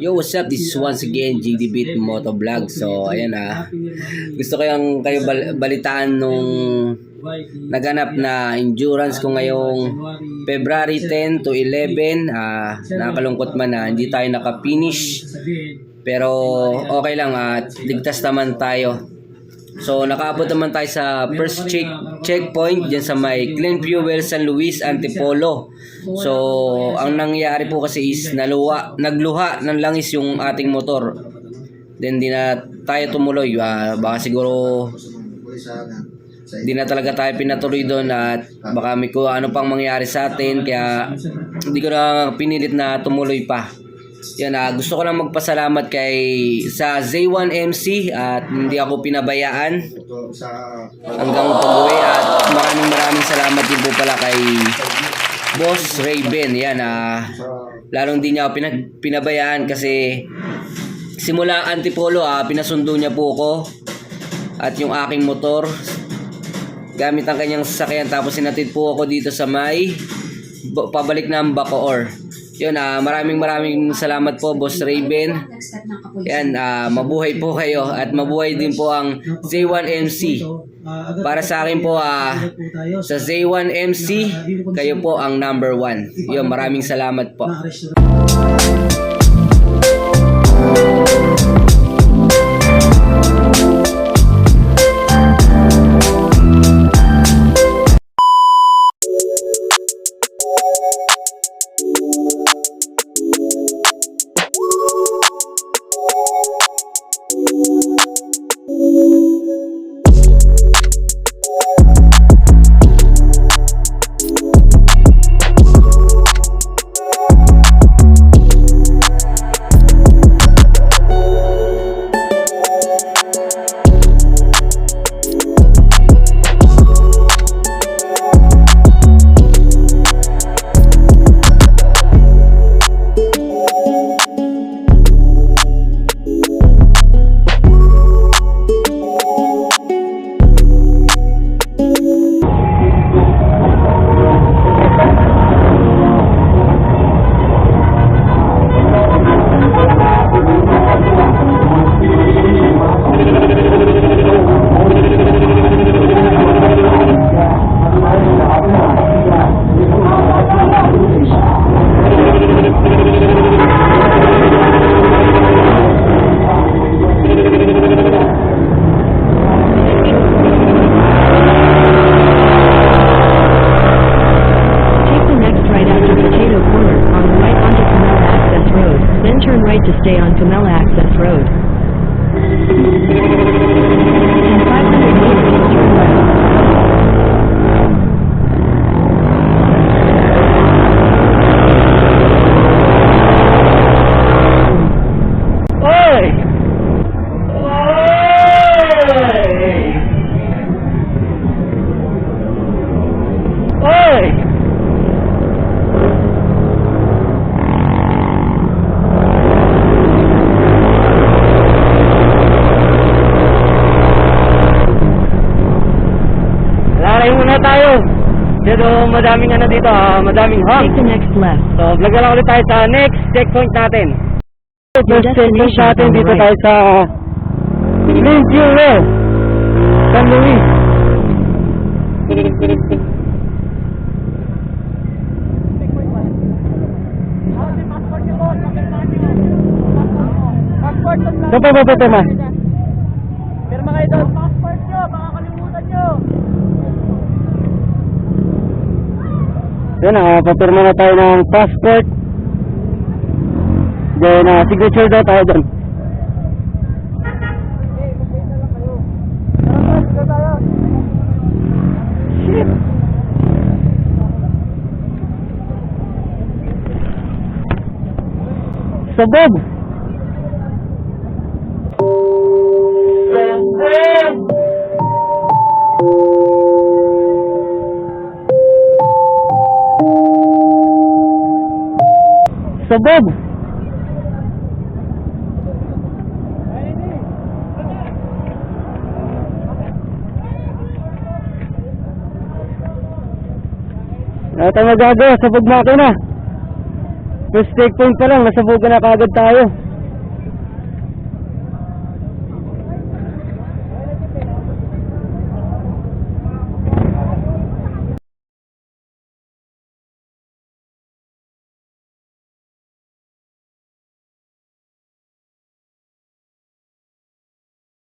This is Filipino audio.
Yo, what's up? This is once again GD Beat Moto Vlog. So, ayan gusto ko yung kayo balitaan nung naganap na endurance ko ngayong February 10 to 11. Nakakalungkot man na hindi tayo naka-finish. Pero okay lang at ligtas naman tayo. So, nakaabot naman tayo sa first checkpoint dyan sa may Clean Fuel San Luis Antipolo. So, ang nangyari po kasi is nagluha ng langis yung ating motor. Then, di na tayo tumuloy. Baka siguro di na talaga tayo pinatuloy doon at baka may kung ano pang mangyari sa atin. Kaya, hindi ko na pinilit na tumuloy pa. Yan, gusto ko lang magpasalamat sa Z1MC at hindi ako pinabayaan hanggang pag-uwi at maraming salamat din po pala kay Boss Raven. Yan, lalong di niya ako pinabayaan kasi simula Antipolo, pinasundo niya po ako at yung aking motor gamit ang kanyang sasakyan, tapos sinatid po ako dito sa may pabalik ng Bacoor. Yun, maraming salamat po, Boss Raven. Yan, mabuhay po kayo at mabuhay din po ang Z1MC. Para sa akin po, sa Z1MC, kayo po ang number 1. Yun, maraming salamat po. To stay on Camella Access Road. In 500 meters, turn left. Oi! Oi! Oi! Muna tayo. Dito madaming dito, madaming hang. Take the next left. So, vlog lang ulit tayo sa next checkpoint natin. First checkpoint natin dito tayo sa Clean Fuel San Luis. Ito pa tema. Pirma kayo doon. Passport nyo, baka kalimutan nyo. Yan, papirma na tayo ng passport. Then, signature daw tayo doon. Shit! Sabog! Sabog! Ito magagawa, sabog makina. First checkpoint pa lang, nasabugan na kagad tayo.